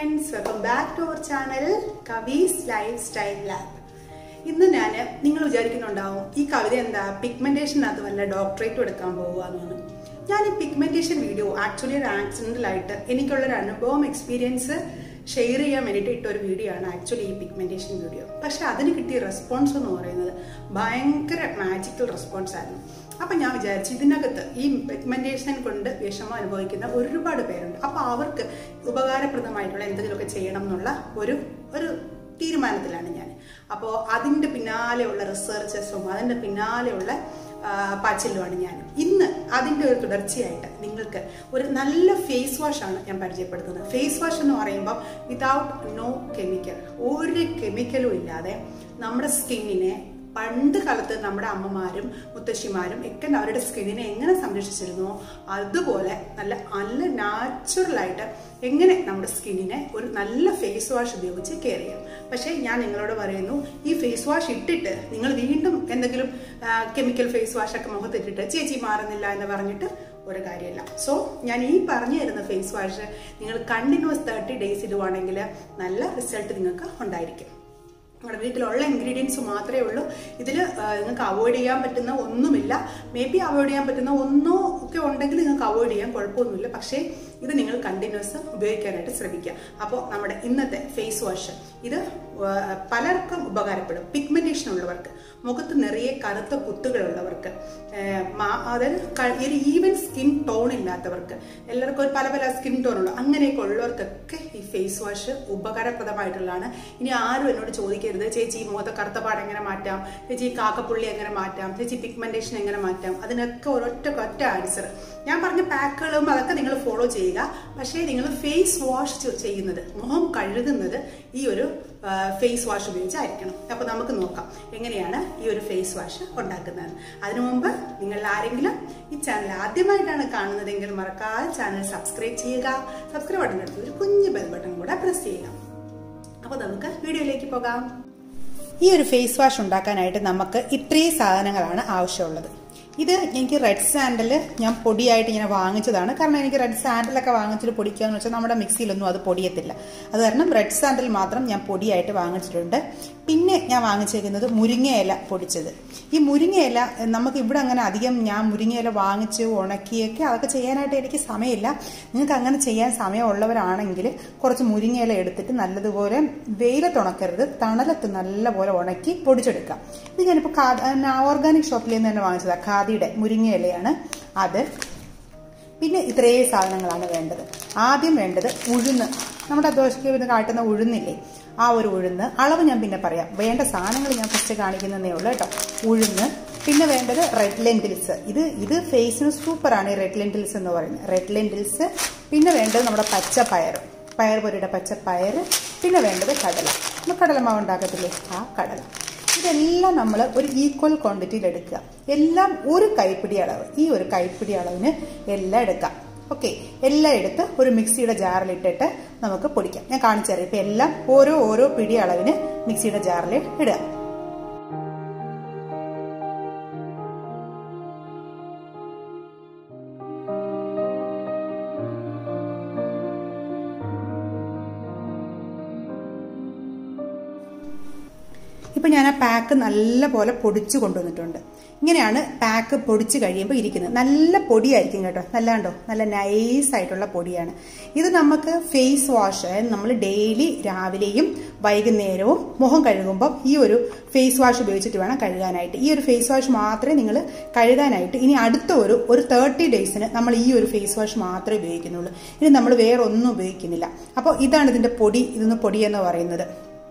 friends, welcome back to our channel Kavi's Lifestyle Lab. ഇന്ന് ഞാൻ നിങ്ങൾ വിചാരിക്കുന്നുണ്ടാവും ഈ കവിത എന്താ പിഗ്മെന്റേഷനകത്ത് വല്ല ഡോക്ടറേറ്റ് എടുക്കാൻ പോവുകയെന്നാണ്. ഞാൻ ഈ പിഗ്മെന്റേഷൻ വീഡിയോ ആക്ച്വലി ഒരു ആക്സിഡന്റലായിട്ട് എനിക്കുള്ളൊരു അനുഭവം എക്സ്പീരിയൻസ് ഷെയർ ചെയ്യാൻ വേണ്ടിയിട്ട് ഇട്ടൊരു വീഡിയോ ആണ് ആക്ച്വലി ഈ പിഗ്മെന്റേഷൻ വീഡിയോ. പക്ഷെ അതിന് കിട്ടിയ റെസ്പോൺസ് എന്ന് പറയുന്നത് ഭയങ്കര മാജിക്കൽ റെസ്പോൺസ് ആയിരുന്നു. അപ്പം ഞാൻ വിചാരിച്ചു ഇതിനകത്ത് ഈ പിഗ്മെന്റേഷൻ കൊണ്ട് വിഷമം അനുഭവിക്കുന്ന ഒരുപാട് പേരുണ്ട്. അപ്പം അവർക്ക് ഉപകാരപ്രദമായിട്ടുള്ള എന്തെങ്കിലുമൊക്കെ ചെയ്യണം എന്നുള്ള ഒരു തീരുമാനത്തിലാണ് ഞാൻ. അപ്പോൾ അതിൻ്റെ പിന്നാലെയുള്ള റിസർച്ചസും അതിൻ്റെ പിന്നാലെയുള്ള പാച്ചിലുമാണ് ഞാൻ. ഇന്ന് അതിൻ്റെ ഒരു തുടർച്ചയായിട്ട് നിങ്ങൾക്ക് ഒരു നല്ല ഫേസ് വാഷാണ് ഞാൻ പരിചയപ്പെടുത്തുന്നത്. ഫേസ് വാഷ് എന്ന് പറയുമ്പോൾ വിതൗട്ട് നോ കെമിക്കൽ, ഒരു കെമിക്കലും ഇല്ലാതെ നമ്മുടെ സ്കിന്നിനെ പണ്ട് കാലത്ത് നമ്മുടെ അമ്മമാരും മുത്തശ്ശിമാരും ഒക്കെ അവരുടെ സ്കിന്നിനെ എങ്ങനെ സംരക്ഷിച്ചിരുന്നോ അതുപോലെ നല്ല നാച്ചുറലായിട്ട് എങ്ങനെ നമ്മുടെ സ്കിന്നിനെ ഒരു നല്ല ഫേസ് വാഷ് ഉപയോഗിച്ച് കെയർ ചെയ്യാം. പക്ഷേ ഞാൻ നിങ്ങളോട് പറയുന്നു, ഈ ഫേസ് വാഷ് ഇട്ടിട്ട് നിങ്ങൾ വീണ്ടും എന്തെങ്കിലും കെമിക്കൽ ഫേസ് വാഷൊക്കെ മുഖത്തിട്ടിട്ട് ചേച്ചി മാറുന്നില്ല എന്ന് പറഞ്ഞിട്ട് ഒരു കാര്യമില്ല. സോ ഞാൻ ഈ പറഞ്ഞു തരുന്ന ഫേസ് വാഷ് നിങ്ങൾ കണ്ടിന്യൂസ് 30 days ഇടുവാണെങ്കിൽ നല്ല റിസൾട്ട് നിങ്ങൾക്ക് ഉണ്ടായിരിക്കും. നമ്മുടെ വീട്ടിലുള്ള ഇൻഗ്രീഡിയൻസ് മാത്രമേ ഉള്ളൂ. ഇതിൽ നിങ്ങൾക്ക് അവോയ്ഡ് ചെയ്യാൻ പറ്റുന്ന ഒന്നുമില്ല. മേ ബി അവോയ്ഡ് ചെയ്യാൻ പറ്റുന്ന ഒന്നോ ഒക്കെ ഉണ്ടെങ്കിൽ നിങ്ങൾക്ക് അവോയ്ഡ് ചെയ്യാൻ കുഴപ്പമൊന്നുമില്ല. പക്ഷേ ഇത് നിങ്ങൾ കണ്ടിന്യൂസ് ഉപയോഗിക്കാനായിട്ട് ശ്രമിക്കുക. അപ്പോൾ നമ്മുടെ ഇന്നത്തെ ഫേസ് വാഷ് ഇത് പലർക്കും ഉപകാരപ്പെടും. പിഗ്മെന്റേഷൻ ഉള്ളവർക്ക്, മുഖത്ത് നിറയെ കറുത്ത കുത്തുകളുള്ളവർക്ക്, അതായത് ഒരു ഈവൻ സ്കിൻ ടോൺ ഇല്ലാത്തവർക്ക്, എല്ലാവർക്കും ഒരു പല സ്കിൻ ടോൺ ഉള്ളു, അങ്ങനെയൊക്കെ ഉള്ളവർക്കൊക്കെ ഈ ഫേസ് വാഷ് ഉപകാരപ്രദമായിട്ടുള്ളതാണ്. ഇനി ആരും എന്നോട് ചോദിക്കരുത് ചേച്ചി മുഖത്തെ കറുത്ത പാട് എങ്ങനെ മാറ്റാം, ചേച്ചി കാക്കപ്പുള്ളി എങ്ങനെ മാറ്റാം, ചേച്ചി പിഗ്മെന്റേഷൻ എങ്ങനെ മാറ്റാം. അതിനൊക്കെ ഒറ്റ ആൻസർ. ഞാൻ പറഞ്ഞ പാക്കുകളും അതൊക്കെ നിങ്ങൾ ഫോളോ ചെയ്യുക. പക്ഷേ നിങ്ങൾ ഫേസ് വാഷ് ചെയ്യുന്നത്, മുഖം കഴുകുന്നത് ഈ ഒരു ഫേസ് വാഷ് ഉപയോഗിച്ചായിരിക്കണം. അപ്പോൾ നമുക്ക് നോക്കാം എങ്ങനെയാണ് ഈ ഒരു ഫേസ് വാഷ് ഉണ്ടാക്കുന്നത്. അതിനു മുമ്പ് നിങ്ങൾ ആരെങ്കിലും ഈ ചാനൽ ആദ്യമായിട്ടാണ് കാണുന്നതെങ്കിൽ മറക്കാതെ ചാനൽ സബ്സ്ക്രൈബ് ചെയ്യുക. സബ്സ്ക്രൈബ് ബട്ടൺ എടുത്ത് ഒരു കുഞ്ഞു ബെൽ ബട്ടൺ കൂടെ പ്രസ് ചെയ്യുക. അപ്പോൾ നമുക്ക് വീഡിയോയിലേക്ക് പോകാം. ഈ ഒരു ഫേസ് വാഷ് ഉണ്ടാക്കാനായിട്ട് നമുക്ക് ഇത്രയും സാധനങ്ങളാണ് ആവശ്യമുള്ളത്. ഇത് എനിക്ക് റെഡ് സാൻഡൽ ഞാൻ പൊടിയായിട്ട് ഇങ്ങനെ വാങ്ങിച്ചതാണ്. കാരണം എനിക്ക് റെഡ് സാൻഡലൊക്കെ വാങ്ങിച്ചിട്ട് പൊടിക്കാന്ന് വെച്ചാൽ നമ്മുടെ മിക്സിയിലൊന്നും അത് പൊടിയത്തില്ല. അത് കാരണം റെഡ് സാൻഡൽ മാത്രം ഞാൻ പൊടിയായിട്ട് വാങ്ങിച്ചിട്ടുണ്ട്. പിന്നെ ഞാൻ വാങ്ങിച്ചേക്കുന്നത് മുരിങ്ങയില പൊടിച്ചത്. ഈ മുരിങ്ങയില നമുക്ക് ഇവിടെ അങ്ങനെ അധികം ഞാൻ മുരിങ്ങയില വാങ്ങിച്ച് ഉണക്കിയൊക്കെ അതൊക്കെ ചെയ്യാനായിട്ട് എനിക്ക് സമയമില്ല. നിങ്ങൾക്ക് അങ്ങനെ ചെയ്യാൻ സമയമുള്ളവരാണെങ്കിൽ കുറച്ച് മുരിങ്ങയില എടുത്തിട്ട് നല്ലതുപോലെ വെയിലത്തുണക്കരുത്, തണലത്ത് നല്ലപോലെ ഉണക്കി പൊടിച്ചെടുക്കാം. ഇത് ഞാനിപ്പോൾ ഓർഗാനിക് ഷോപ്പിൽ നിന്ന് തന്നെ വാങ്ങിച്ചതാണ്. ഖാദിയുടെ മുരിങ്ങയിലയാണ് അത്. പിന്നെ ഇത്രയും സാധനങ്ങളാണ് വേണ്ടത്. ആദ്യം വേണ്ടത് ഉഴുന്ന്, നമ്മുടെ ദോശയ്ക്ക് കാട്ടുന്ന ഉഴുന്നില്ലേ, ആ ഒരു ഉഴുന്ന്. അളവ് ഞാൻ പിന്നെ പറയാം. വേണ്ട സാധനങ്ങൾ ഞാൻ ഫസ്റ്റ് കാണിക്കുന്നതേ ഉള്ളൂ കേട്ടോ. ഉഴുന്ന്. പിന്നെ വേണ്ടത് റെഡ് ലെന്റിൽസ്. ഇത് ഫേസിന് സൂപ്പറാണ് ഈ റെഡ് ലെന്റിൽസ് എന്ന് പറയുന്നത്. റെഡ് ലെന്റിൽസ്. പിന്നെ വേണ്ടത് നമ്മുടെ പച്ചപ്പയർ, പയർപൊരിയുടെ പച്ചപ്പയർ. പിന്നെ വേണ്ടത് കടല, നമ്മൾ കടലമാവ് ഉണ്ടാക്കത്തില്ലേ, ആ കടല. ഇതെല്ലാം നമ്മൾ ഒരു ഈക്വൽ ക്വാണ്ടിറ്റിയിൽ എടുക്കുക. എല്ലാം ഒരു കൈപ്പിടി അളവ്, ഈ ഒരു കൈപ്പിടി അളവിന് എല്ലാം എടുക്കാം. ഓക്കെ, എല്ലാം എടുത്ത് ഒരു മിക്സിയുടെ ജാറിലിട്ടിട്ട് നമുക്ക് പൊടിക്കാം. ഞാൻ കാണിച്ചുതരാം. ഇപ്പം എല്ലാം ഓരോ പിടി അളവിന് മിക്സിയുടെ ജാറിൽ ഇടുക. ഇപ്പം ഞാൻ ആ പാക്ക് നല്ല പോലെ പൊടിച്ചു കൊണ്ടുവന്നിട്ടുണ്ട്. ഇങ്ങനെയാണ് പാക്ക് പൊടിച്ച് കഴിയുമ്പോൾ ഇരിക്കുന്നത്. നല്ല പൊടിയായിരിക്കും കേട്ടോ. നല്ല നൈസായിട്ടുള്ള പൊടിയാണ് ഇത്. നമുക്ക് ഫേസ് വാഷ് നമ്മൾ ഡെയിലി രാവിലെയും വൈകുന്നേരവും മുഖം കഴുകുമ്പോൾ ഈ ഒരു ഫേസ് വാഷ് ഉപയോഗിച്ചിട്ട് വേണം കഴുകാനായിട്ട്. ഈ ഒരു ഫേസ് വാഷ് മാത്രമേ നിങ്ങൾ കഴുകാനായിട്ട് ഇനി അടുത്ത ഒരു 30 days നമ്മൾ ഈ ഒരു ഫേസ് വാഷ് മാത്രമേ ഉപയോഗിക്കുന്നുള്ളൂ. ഇനി നമ്മൾ വേറെ ഒന്നും ഉപയോഗിക്കുന്നില്ല. അപ്പോൾ ഇതാണ് ഇതിൻ്റെ പൊടി. ഇതൊന്ന് പൊടിയെന്ന് പറയുന്നത്.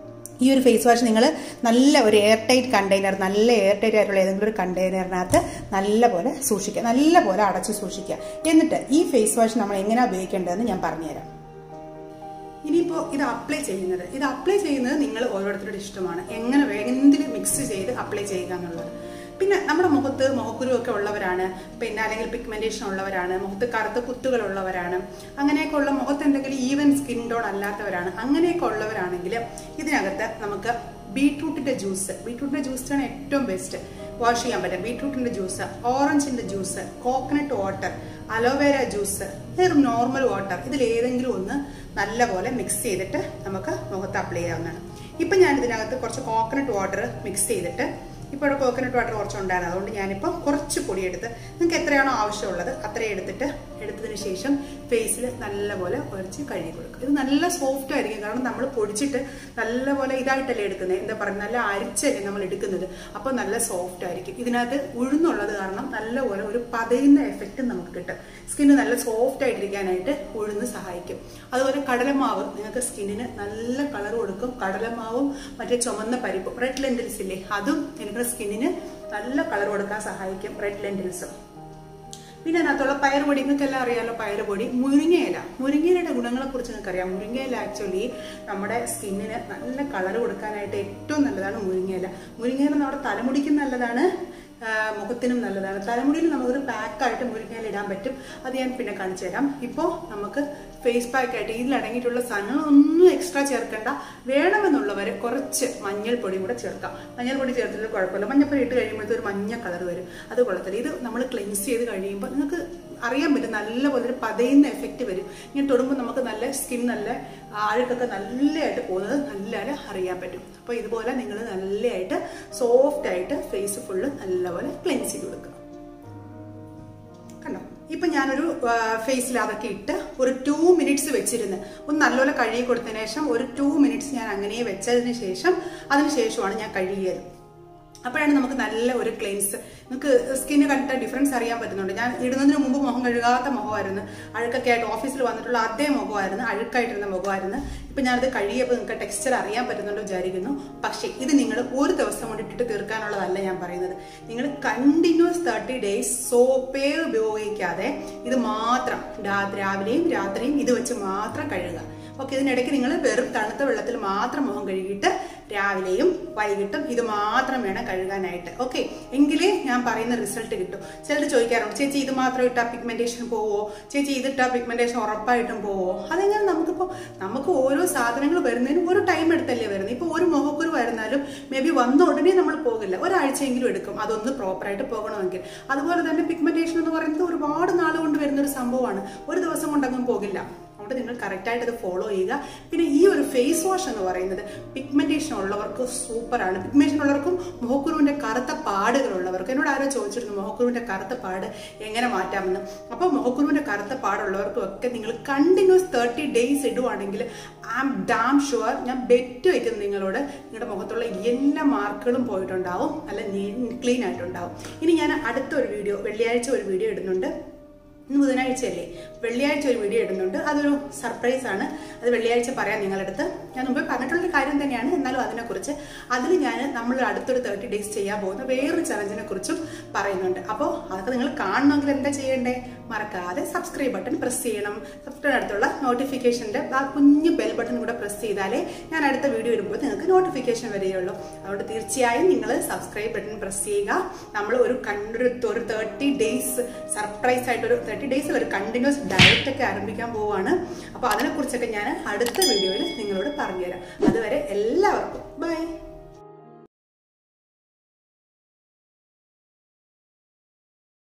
ഈ ഒരു ഫേസ് വാഷ് നിങ്ങൾ നല്ല ഒരു എയർ ടൈറ്റ് കണ്ടെയ്നർ, നല്ല എയർ ടൈറ്റ് ആയിട്ടുള്ള ഏതെങ്കിലും ഒരു കണ്ടെയ്നറിനകത്ത് നല്ലപോലെ സൂക്ഷിക്കുക, നല്ലപോലെ അടച്ച് സൂക്ഷിക്കുക. എന്നിട്ട് ഈ ഫേസ് വാഷ് നമ്മൾ എങ്ങനെയാണ് ഉപയോഗിക്കേണ്ടതെന്ന് ഞാൻ പറഞ്ഞുതരാം. ഇനിയിപ്പോൾ ഇത് അപ്ലൈ ചെയ്യുന്നത് നിങ്ങൾ ഓരോരുത്തരുടെ ഇഷ്ടമാണ്. എങ്ങനെ എന്തിൽ മിക്സ് ചെയ്ത് അപ്ലൈ ചെയ്യുക എന്നുള്ളത്. പിന്നെ നമ്മുടെ മുഖത്ത് മുഖക്കുരുവൊക്കെ ഉള്ളവരാണ്, പിന്നെ അല്ലെങ്കിൽ പിഗ്മെന്റേഷൻ ഉള്ളവരാണ്, മുഖത്ത് കറുത്ത കുത്തുകളുള്ളവരാണ്, അങ്ങനെയൊക്കെ ഉള്ള മുഖത്ത് എന്തെങ്കിലും ഈവൻ സ്കിൻ ടോൺ അല്ലാത്തവരാണ്, അങ്ങനെയൊക്കെ ഉള്ളവരാണെങ്കിൽ ഇതിനകത്ത് നമുക്ക് ബീട്രൂട്ടിന്റെ ജ്യൂസാണ് ഏറ്റവും ബെസ്റ്റ് വാഷ് ചെയ്യാൻ പറ്റും. ബീട്രൂട്ടിന്റെ ജ്യൂസ്, ഓറഞ്ചിന്റെ juice, coconut water, aloe vera juice, normal water, ഇതിലേതെങ്കിലും ഒന്ന് നല്ലപോലെ മിക്സ് ചെയ്തിട്ട് നമുക്ക് മുഖത്ത് അപ്ലൈ ചെയ്യാവുന്നതാണ്. ഇപ്പം ഞാൻ ഇതിനകത്ത് കുറച്ച് കോക്കനട്ട് വാട്ടർ മിക്സ് ചെയ്തിട്ട്, ഇപ്പോൾ ഇവിടെ കോക്കനട്ട് വാട്ടർ കുറച്ചുണ്ടായിരുന്നു, അതുകൊണ്ട് ഞാനിപ്പോൾ കുറച്ച് പൊടിയെടുത്ത് നിങ്ങൾക്ക് എത്രയാണോ ആവശ്യമുള്ളത് അത്രയും എടുത്തതിന് ശേഷം ഫേസിൽ നല്ലപോലെ ഉരച്ച് കഴുകി കൊടുക്കുക. ഇത് നല്ല സോഫ്റ്റ് ആയിരിക്കും, കാരണം നമ്മൾ പൊടിച്ചിട്ട് നല്ലപോലെ ഇതായിട്ടല്ലേ എടുക്കുന്നത്, എന്താ പറയുക, നല്ല അരിച്ചല്ലേ നമ്മൾ എടുക്കുന്നത്. അപ്പോൾ നല്ല സോഫ്റ്റ് ആയിരിക്കും. ഇതിനകത്ത് ഉഴുന്നുള്ളത് കാരണം നല്ലപോലെ ഒരു പതയുന്ന എഫക്റ്റ് നമുക്ക് കിട്ടും. സ്കിന്ന് നല്ല സോഫ്റ്റ് ആയിട്ടിരിക്കാനായിട്ട് ഉഴുന്ന് സഹായിക്കും. അതുപോലെ കടലമാവ് നിങ്ങൾക്ക് സ്കിന്നിന് നല്ല കളർ കൊടുക്കും. കടലമാവും മറ്റേ ചുമന്ന പരിപ്പും റെഡ് ലെൻറ്റിൽസ് ഇല്ലേ, അതും നിങ്ങളുടെ സ്കിന്നിന് നല്ല കളർ കൊടുക്കാൻ സഹായിക്കും, റെഡ് ലെൻറ്റിൽസും. പിന്നെ അതിനകത്തുള്ള പയറുപൊടി നിങ്ങൾക്കെല്ലാം അറിയാമല്ലോ, പയറുപൊടി. മുരിങ്ങയിലയുടെ ഗുണങ്ങളെ കുറിച്ച് നിങ്ങൾക്കറിയാം. മുരിങ്ങയില ആക്ച്വലി നമ്മുടെ സ്കിന്നിന് നല്ല കളർ കൊടുക്കാനായിട്ട് ഏറ്റവും നല്ലതാണ് മുരിങ്ങയില. മുരിങ്ങയില നമ്മുടെ തലമുടിക്കും നല്ലതാണ്, മുഖത്തിനും നല്ലതാണ്. തലമുടിയിൽ നമുക്കൊരു പാക്കായിട്ട് മുരിങ്ങയില ഇടാൻ പറ്റും, അത് ഞാൻ പിന്നെ കാണിച്ചു തരാം. ഇപ്പോൾ നമുക്ക് ഫേസ് പാക്കായിട്ട് ഇതിലടങ്ങിയിട്ടുള്ള സാധനങ്ങളൊന്നും എക്സ്ട്രാ ചേർക്കേണ്ട. വേണമെന്നുള്ളവർ കുറച്ച് മഞ്ഞൾപ്പൊടി കൂടെ ചേർക്കാം. മഞ്ഞൾപ്പൊടി ചേർത്തിട്ട് കുഴപ്പമില്ല. മഞ്ഞൾപ്പൊടി ഇട്ട് കഴിയുമ്പോഴത്തെ ഒരു മഞ്ഞ കളർ വരും, അത് കൊള്ളത്തില്ല. ഇത് നമ്മൾ ക്ലെൻസ് ചെയ്ത് കഴിയുമ്പോൾ നിങ്ങൾക്ക് അറിയാൻ പറ്റും, നല്ലപോലെ ഒരു പതയുന്ന എഫക്റ്റ് വരും. ഇങ്ങനെ തൊടുമ്പോൾ നമുക്ക് നല്ല സ്കിൻ, നല്ല അഴുക്കൊക്കെ നല്ലതായിട്ട് പോകുന്നത് നല്ലപോലെ അറിയാൻ പറ്റും. അപ്പോൾ ഇതുപോലെ നിങ്ങൾ നല്ലതായിട്ട് സോഫ്റ്റായിട്ട് ഫേസ് ഫുള്ള് നല്ലപോലെ ക്ലെൻസ് ചെയ്ത് കൊടുക്കുക. കണ്ടോ, ഇപ്പം ഞാനൊരു ഫേസിൽ അതൊക്കെ ഇട്ട് ഒരു 2 മിനിറ്റ്സ് വെച്ചിരുന്ന് ഒന്ന് നല്ലപോലെ കഴുകി കൊടുത്തതിന് ശേഷം ഒരു 2 മിനിറ്റ്സ് ഞാൻ അങ്ങനെ വെച്ചതിന് ശേഷമാണ് ഞാൻ കഴുകിയത്. അപ്പോഴാണ് നമുക്ക് നല്ല ഒരു ക്ലെൻസ്, നിങ്ങൾക്ക് സ്കിന്ന് കണ്ടിട്ട് ഡിഫറൻസ് അറിയാൻ പറ്റുന്നുണ്ട്. ഞാൻ ഇടുന്നതിന് മുമ്പ് മുഖം കഴുകാത്ത മുഖമായിരുന്നു, അഴുക്കൊക്കെ ആയിട്ട് ഓഫീസിൽ വന്നിട്ടുള്ള അതേ മുഖമായിരുന്നു, അഴുക്കായിട്ടിരുന്ന മുഖമായിരുന്നു. ഇപ്പം ഞാനത് കഴുകിയപ്പോൾ നിങ്ങൾക്ക് ടെക്സ്ചർ അറിയാൻ പറ്റുന്നുണ്ട് വിചാരിക്കുന്നു. പക്ഷേ ഇത് നിങ്ങൾ ഒരു ദിവസം കൊണ്ട് ഇട്ടിട്ട് തീർക്കാനുള്ളതല്ല ഞാൻ പറയുന്നത്. നിങ്ങൾ കണ്ടിന്യൂസ് 30 ഡേയ്സ് സോപ്പേ ഉപയോഗിക്കാതെ ഇത് മാത്രം രാവിലെയും രാത്രിയും ഇത് വെച്ച് മാത്രം കഴുകുക. ഓക്കെ, ഇതിനിടയ്ക്ക് നിങ്ങൾ വെറും തണുത്ത വെള്ളത്തിൽ മാത്രം മുഖം കഴുകിയിട്ട് രാവിലെയും വൈകിട്ടും ഇത് മാത്രം വേണം കഴുകാനായിട്ട്. ഓക്കെ, എങ്കിലേ ഞാൻ പറയുന്ന റിസൾട്ട് കിട്ടും. ചിലർ ചോദിക്കാറുണ്ട്, ചേച്ചി ഇത് മാത്രം ഇട്ടാൽ പിഗ്മെന്റേഷൻ പോവോ, ചേച്ചി ഇതിട്ടാൽ പിഗ്മെന്റേഷൻ ഉറപ്പായിട്ടും പോവോ? അതെങ്ങനെ? നമുക്ക് ഓരോ സാധനങ്ങൾ വരുന്നതിന് ഒരു ടൈം എടുത്തല്ലേ വരുന്നത്. ഇപ്പോൾ ഒരു മുഖക്കുരു വരുന്നാലും മേ ബി വന്ന ഉടനെ നമ്മൾ പോകില്ല, ഒരാഴ്ചയെങ്കിലും എടുക്കും അതൊന്ന് പ്രോപ്പറായിട്ട് പോകണമെങ്കിൽ. അതുപോലെ തന്നെ പിഗ്മെന്റേഷൻ എന്ന് പറയുന്നത് ഒരുപാട് നാൾ കൊണ്ട് വരുന്ന ഒരു സംഭവമാണ്, ഒരു ദിവസം കൊണ്ടൊന്നും പോകില്ല. അതുകൊണ്ട് നിങ്ങൾ കറക്റ്റായിട്ട് അത് ഫോളോ ചെയ്യുക. പിന്നെ ഈ ഒരു ഫേസ് വാഷ് എന്ന് പറയുന്നത് പിഗ്മെന്റേഷൻ ഉള്ളവർക്ക് സൂപ്പറാണ്. പിഗ്മെന്റേഷൻ ഉള്ളവർക്കും മുഖക്കുരുവിന്റെ കറുത്ത പാടുകളുള്ളവർക്ക്, എന്നോട് ആരോ ചോദിച്ചിരുന്നു മുഖക്കുരുവിന്റെ കറുത്ത പാട് എങ്ങനെ മാറ്റാമെന്ന്. അപ്പോൾ മുഖക്കുരുവിന്റെ കറുത്ത പാടുള്ളവർക്കും ഒക്കെ നിങ്ങൾ കണ്ടിന്യൂസ് 30 ഡേയ്സ് ഇടുവാണെങ്കിൽ ഐ ആം ഡാം ഷുവർ, ഞാൻ ബെറ്റ് വയ്ക്കുന്നു നിങ്ങളോട്, നിങ്ങളുടെ മുഖത്തുള്ള എല്ലാ മാർക്കുകളും പോയിട്ടുണ്ടാവും, നല്ല ക്ലീൻ ആയിട്ടുണ്ടാവും. ഇനി ഞാൻ അടുത്ത ഒരു വീഡിയോ, വെള്ളിയാഴ്ച ഒരു വീഡിയോ ഇടുന്നുണ്ട്. ഇന്ന് ബുധനാഴ്ചയല്ലേ, വെള്ളിയാഴ്ച ഒരു വീഡിയോ ഇടുന്നുണ്ട്. അതൊരു സർപ്രൈസ് ആണ്, അത് വെള്ളിയാഴ്ച പറയാം നിങ്ങളുടെ അടുത്ത്. ഞാൻ മുമ്പേ പറഞ്ഞിട്ടുള്ളൊരു കാര്യം തന്നെയാണ്, എന്നാലും അതിനെക്കുറിച്ച് നമ്മൾ അടുത്തൊരു 30 ഡേയ്സ് ചെയ്യാൻ പോകുന്ന വേറൊരു ചലഞ്ചിനെ കുറിച്ചും പറയുന്നുണ്ട്. അപ്പോൾ അതൊക്കെ നിങ്ങൾ കാണണമെങ്കിൽ എന്താ ചെയ്യേണ്ടേ? മറക്കാതെ സബ്സ്ക്രൈബ് ബട്ടൺ പ്രസ് ചെയ്യണം. സബ്സ്ക്രൈബ് അടുത്തുള്ള നോട്ടിഫിക്കേഷൻ്റെ ആ കുഞ്ഞ് ബെൽ ബട്ടൺ കൂടെ പ്രസ് ചെയ്താലേ ഞാൻ അടുത്ത വീഡിയോ ഇടുമ്പോൾ നിങ്ങൾക്ക് നോട്ടിഫിക്കേഷൻ വരികയുള്ളൂ. അതുകൊണ്ട് തീർച്ചയായും നിങ്ങൾ സബ്സ്ക്രൈബ് ബട്ടൺ പ്രസ് ചെയ്യുക. നമ്മൾ ഒരു 30 ഡേയ്സ് സർപ്രൈസ് ആയിട്ട്, ഒരു 30 ഡേയ്സിൽ ഒരു കണ്ടിന്യൂസ് ഡയറ്റ് ഒക്കെ ആരംഭിക്കാൻ പോവുകയാണ്. അപ്പോൾ അതിനെക്കുറിച്ചൊക്കെ ഞാൻ അടുത്ത വീഡിയോയിൽ നിങ്ങളോട് പറഞ്ഞുതരാം. അതുവരെ എല്ലാവർക്കും ബൈ.